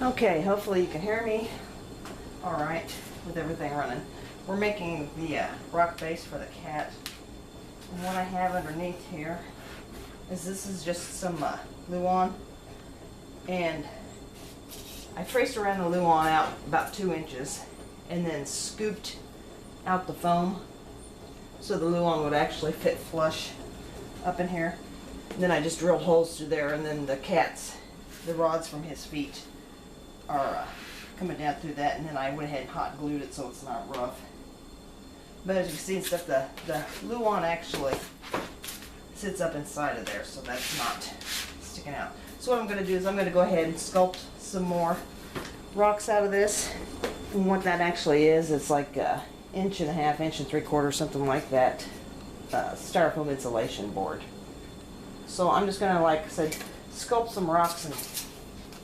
Okay, hopefully you can hear me all right with everything running. We're making the rock base for the cat. And what I have underneath here is this is just some luan. And I traced around the luan out about 2 inches and then scooped out the foam so the luan would actually fit flush up in here. And then I just drilled holes through there, and then the rods from his feet are coming down through that, and then I went ahead and hot glued it so it's not rough. But as you can see and stuff, the luan actually sits up inside of there, so that's not sticking out. So what I'm going to do is I'm going to go ahead and sculpt some more rocks out of this. And what that actually is, it's like 1.5 inches, 1 3/4 inches, something like that, styrofoam insulation board. So I'm just going to, like I said, sculpt some rocks and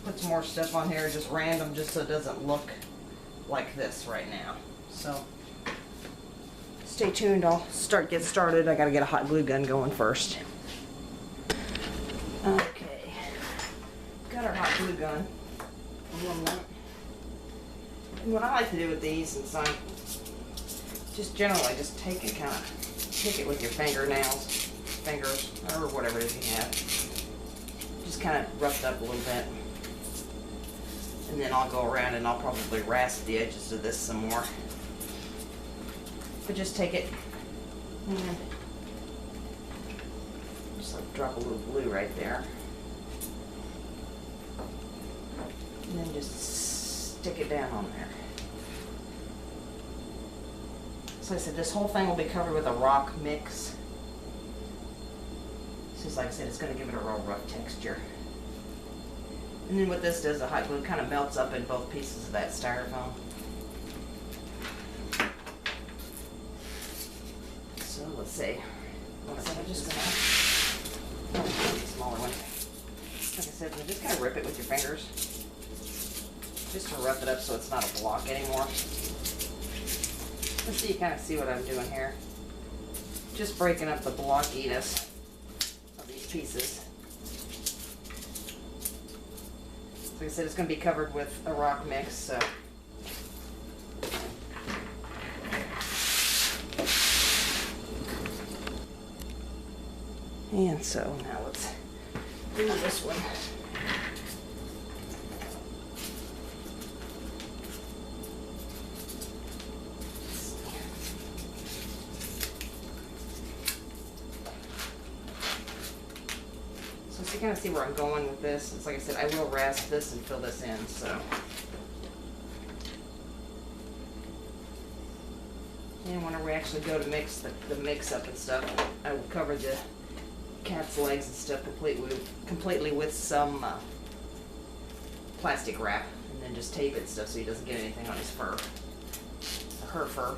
put some more stuff on here, just random, just so it doesn't look like this right now. So stay tuned. I'll get started. I got to get a hot glue gun going first. Okay, got our hot glue gun. And what I like to do with these is I just generally just take it with your fingers, or whatever it is you have. Just kind of rough it up a little bit. And then I'll go around and I'll probably rasp the edges of this some more. But just take it and just like drop a little glue right there. And then just stick it down on there. So like I said, this whole thing will be covered with a rock mix. Just like I said, it's going to give it a real rough texture. And then what this does, the hot glue kind of melts up in both pieces of that styrofoam. So let's see. I'm just going to get a smaller one. Like I said, you just kind of rip it with your fingers, just to rough it up so it's not a block anymore. Let's see, you kind of see what I'm doing here. Just breaking up the blockiness of these pieces. Like I said, it's going to be covered with a rock mix, so. And so now let's do this one. So you kind of see where I'm going with this. It's like I said, I will rasp this and fill this in, so. And whenever we actually go to mix the mix up and stuff, I will cover the cat's legs and stuff completely with some plastic wrap, and then just tape it and stuff so he doesn't get anything on his fur, or her fur.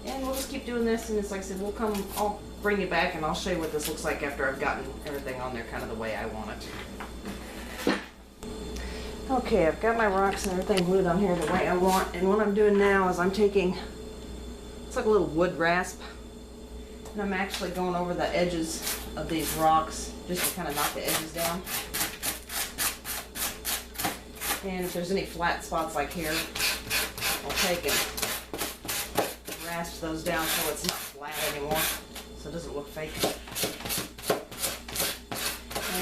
And we'll just keep doing this, and it's like I said, I'll bring you back and I'll show you what this looks like after I've gotten everything on there kind of the way I want it. Okay, I've got my rocks and everything glued on here the way I want, and what I'm doing now is I'm taking, it's like a little wood rasp, and I'm actually going over the edges of these rocks just to kind of knock the edges down. And if there's any flat spots like here, I'll take and rasp those down so it's not flat anymore, so it doesn't look fake.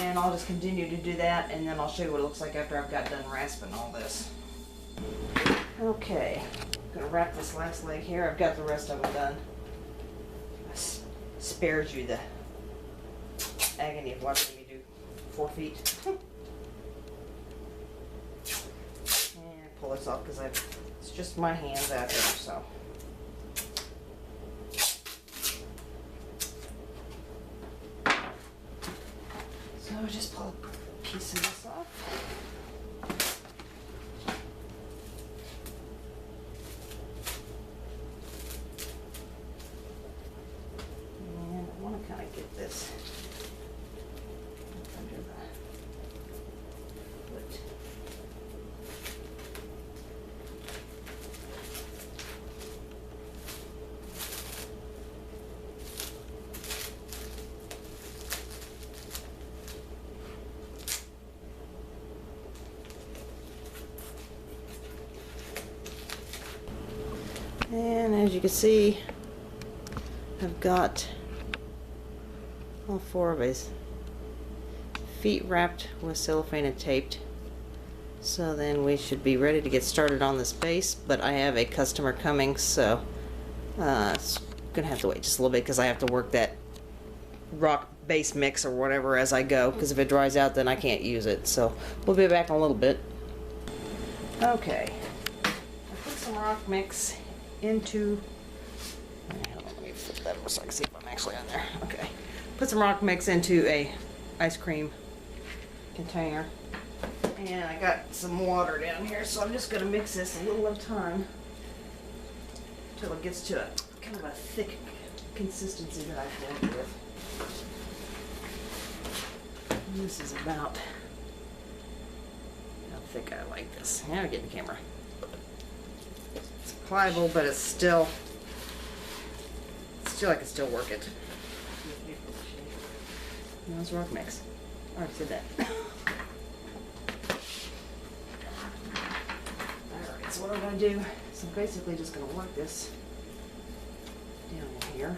And I'll just continue to do that, and then I'll show you what it looks like after I've got done rasping all this. Okay, I'm going to wrap this last leg here. I've got the rest of them done. I spared you the agony of watching me do 4 feet. And pull this off because it's just my hands out there, so. So just pull a piece of this off. And I want to kind of get this under the foot. as you can see, I've got all 4 of his feet wrapped with cellophane and taped. So then we should be ready to get started on this base, but I have a customer coming, so it's gonna have to wait just a little bit because I have to work that rock base mix or whatever as I go, because if it dries out then I can't use it. So we'll be back in a little bit. Okay, I put some rock mix into, hold on, let me flip that over so I can see if I'm actually on there. Okay, put some rock mix into a ice cream container, and I got some water down here, so I'm just going to mix this a little at a time until it gets to a kind of a thick consistency that I can work with. And this is about how thick I like this. Now I get the camera. It's pliable, but it's still I can still work it. Now it's rock mix. I already said that. Alright, so what I'm going to do is I'm basically just going to work this down in here.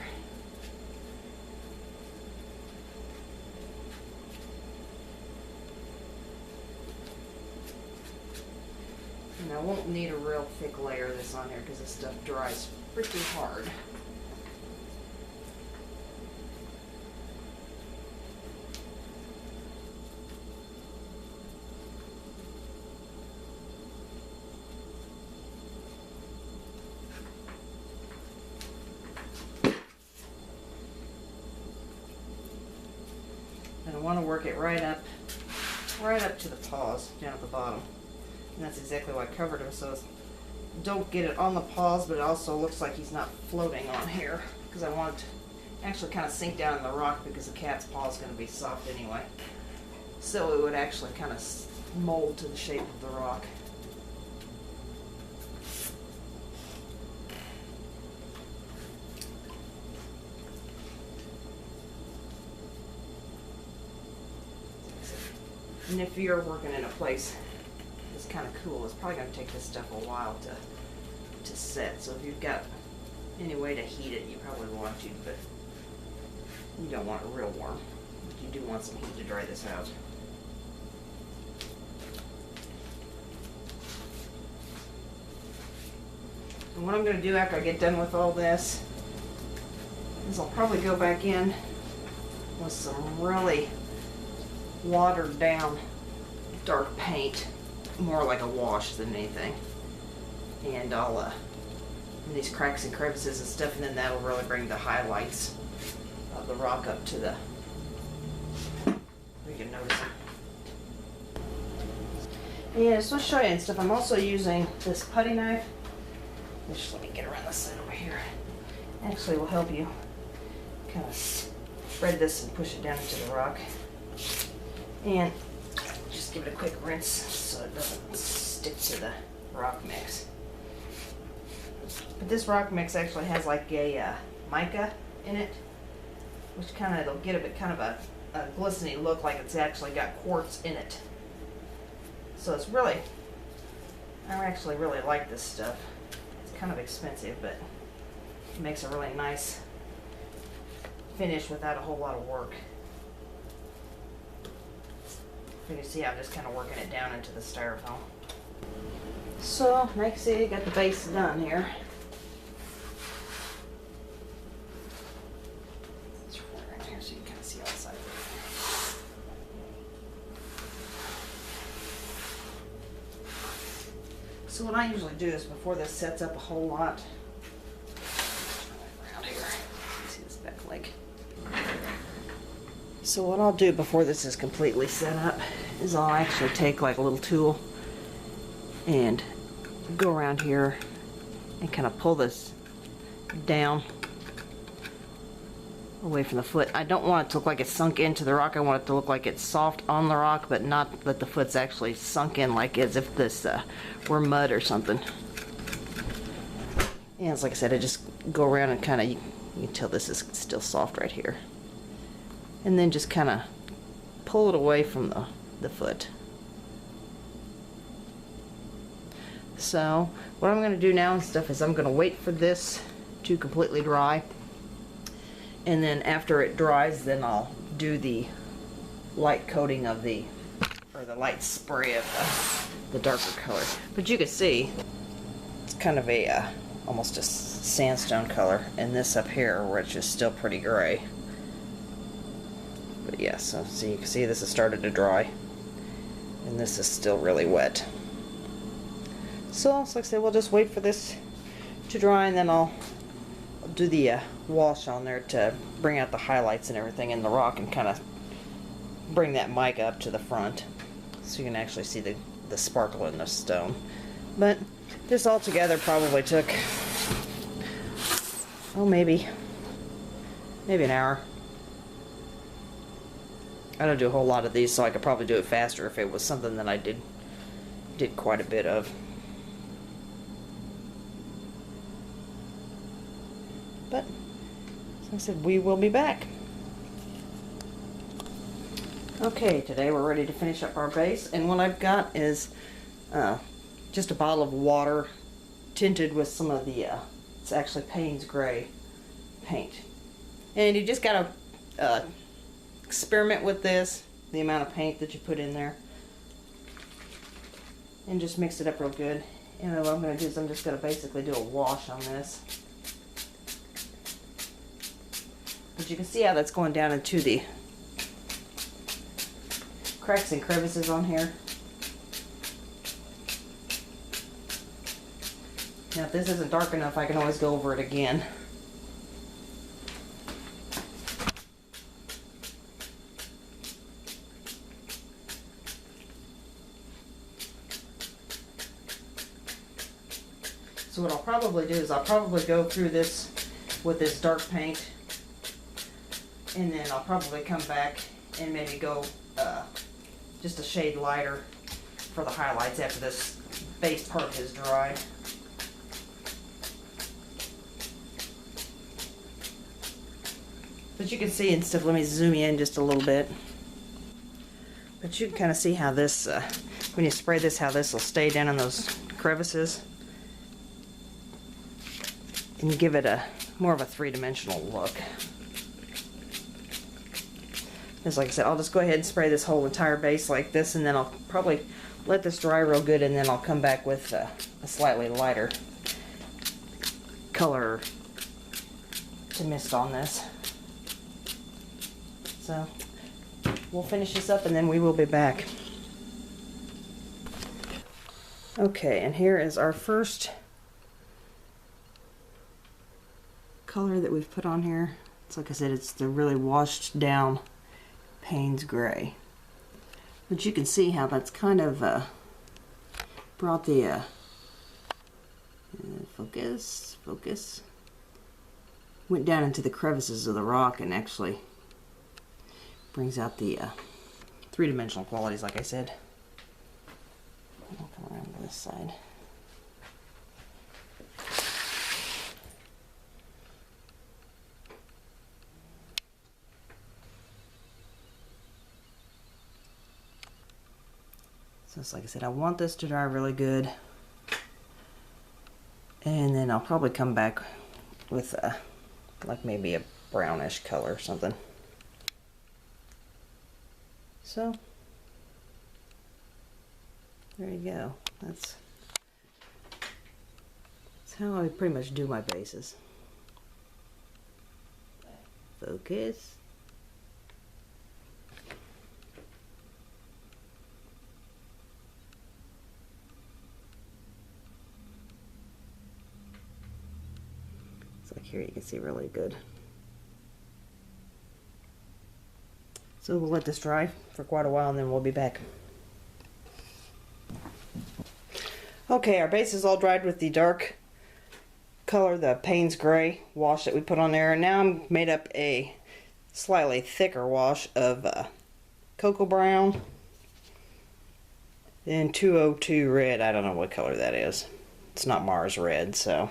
And I won't need a real thick layer of this on here because this stuff dries pretty hard. And I want to work it right up to the paws down at the bottom. And that's exactly why I covered him, so don't get it on the paws, but it also looks like he's not floating on here, because I want it to actually kind of sink down in the rock, because the cat's paw is going to be soft anyway. So it would actually kind of mold to the shape of the rock. And if you're working in a place that's kind of cool, it's probably going to take this stuff a while to set. So if you've got any way to heat it, you probably want to, but you don't want it real warm. But you do want some heat to dry this out. And what I'm going to do after I get done with all this is I'll probably go back in with some really watered down dark paint, more like a wash than anything, and I'll in these cracks and crevices and stuff, and then that'll really bring the highlights of the rock up to the, you can notice it. And just to show you and stuff, I'm also using this putty knife. Just let me get around this side over here. Actually will help you kind of spread this and push it down into the rock. And just give it a quick rinse so it doesn't stick to the rock mix. But this rock mix actually has like a mica in it, which kind of, it'll get a bit kind of a glistening look, like it's actually got quartz in it. So it's really, I actually really like this stuff. It's kind of expensive, but it makes a really nice finish without a whole lot of work. You can see I'm just kind of working it down into the styrofoam. So, now you can see I got the base done here. Let's roll it right here so you can kind of see all sides of it. So what I usually do is, before this sets up a whole lot, around here, you see this back leg. So what I'll do before this is completely set up is I'll actually take like a little tool and go around here and kind of pull this down away from the foot. I don't want it to look like it's sunk into the rock. I want it to look like it's soft on the rock, but not that the foot's actually sunk in, like as if this were mud or something. And it's like I said, I just go around and kind of, you can tell this is still soft right here. And then just kind of pull it away from the foot. So what I'm going to do now and stuff is I'm going to wait for this to completely dry. And then after it dries, then I'll do the light coating of the, or the light spray of the darker color. But you can see it's kind of a almost a sandstone color, and this up here, which is still pretty gray. But yeah, so you can see this has started to dry, and this is still really wet. So, like I said, we'll just wait for this to dry, and then I'll do the wash on there to bring out the highlights and everything in the rock, and kind of bring that mic up to the front so you can actually see the sparkle in the stone. But this all together probably took, oh, maybe an hour. I don't do a whole lot of these, so I could probably do it faster if it was something that I did quite a bit of. But, as I said, we will be back. Okay, today we're ready to finish up our base, and what I've got is just a bottle of water tinted with some of the, it's actually Payne's Gray paint. And you just gotta experiment with this, the amount of paint that you put in there, and just mix it up real good. And what I'm going to do is I'm just going to basically do a wash on this. But you can see how that's going down into the cracks and crevices on here. Now if this isn't dark enough, I can always go over it again. So what I'll probably do is I'll probably go through this with this dark paint, and then I'll probably come back and maybe go just a shade lighter for the highlights after this base part is dry. But you can see and stuff, let me zoom in just a little bit. But you can kind of see how this, when you spray this, how this will stay down in those crevices. And give it a more of a three-dimensional look. Just like I said, I'll just go ahead and spray this whole entire base like this, and then I'll probably let this dry real good, and then I'll come back with a slightly lighter color to mist on this. So we'll finish this up and then we will be back. Okay, and here is our first color that we've put on here. It's like I said, it's the really washed down Payne's Gray. But you can see how that's kind of brought the focus, went down into the crevices of the rock and actually brings out the three-dimensional qualities, like I said. I'll come around to this side. So it's like I said, I want this to dry really good, and then I'll probably come back with like maybe a brownish color or something. So there you go. That's how I pretty much do my bases. Focus. Like here you can see really good. So we'll let this dry for quite a while and then we'll be back. Okay, our base is all dried with the dark color, the Payne's Gray wash that we put on there, and now I'm made up a slightly thicker wash of cocoa brown and 202 red. I don't know what color that is. It's not Mars red, so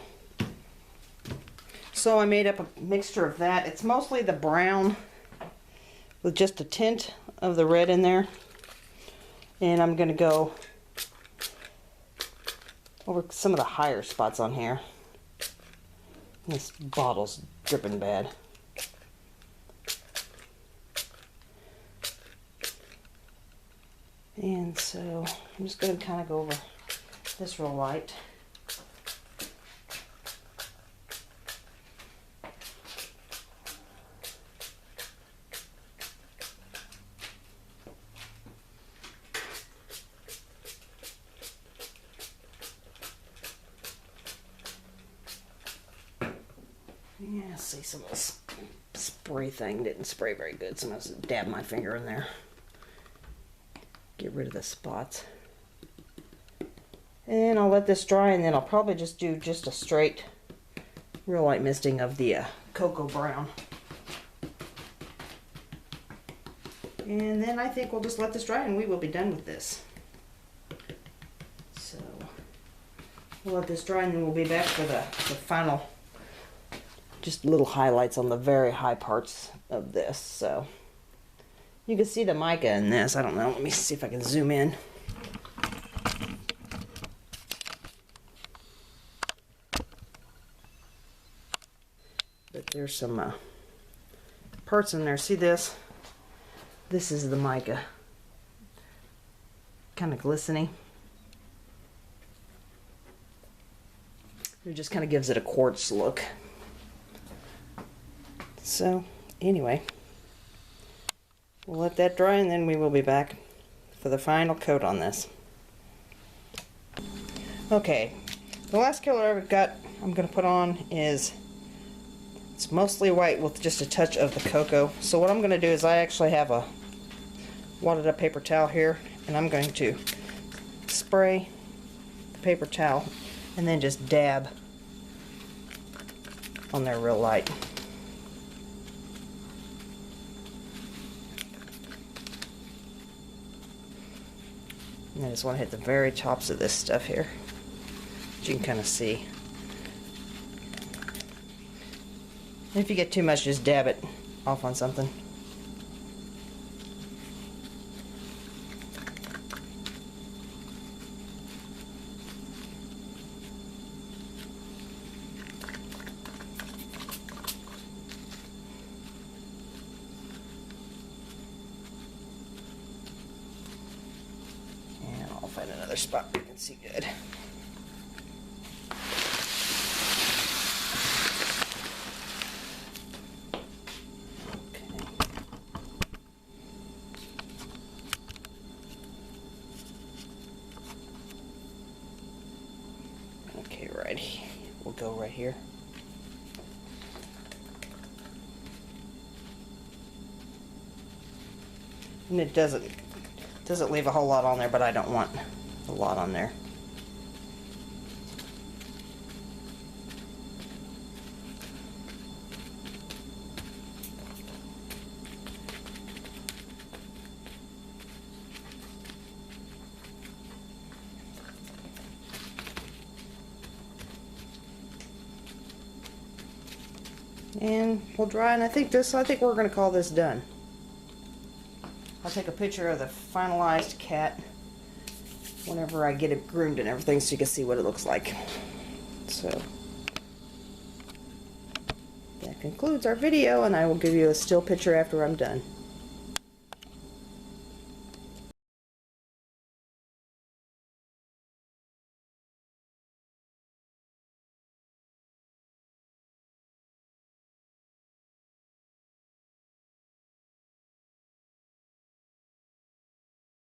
I made up a mixture of that. It's mostly the brown with just a tint of the red in there. And I'm going to go over some of the higher spots on here. This bottle's dripping bad. And so I'm just going to kind of go over this real light. Yeah, see, some of this spray thing didn't spray very good, so I'm going to dab my finger in there. Get rid of the spots. And I'll let this dry, and then I'll probably just do just a straight real light misting of the cocoa brown. And then I think we'll just let this dry and we will be done with this. So we'll let this dry and then we'll be back for the final, just little highlights on the very high parts of this. So you can see the mica in this. I don't know. Let me see if I can zoom in. But there's some parts in there. See this? This is the mica. Kind of glistening. It just kind of gives it a quartz look. So anyway, we'll let that dry and then we will be back for the final coat on this. Okay, the last color I've got I'm going to put on is, it's mostly white with just a touch of the cocoa. So what I'm going to do is I actually have a wadded up paper towel here, and I'm going to spray the paper towel and then just dab on there real light. And I just want to hit the very tops of this stuff here, which you can kind of see. And if you get too much, just dab it off on something. And I'll find another spot where you can see good. Okay, right here. We'll go right here. And it doesn't leave a whole lot on there, but I don't want a lot on there. And we'll dry, and I think we're going to call this done. I'll take a picture of the finalized cat whenever I get it groomed and everything so you can see what it looks like. So that concludes our video, and I will give you a still picture after I'm done.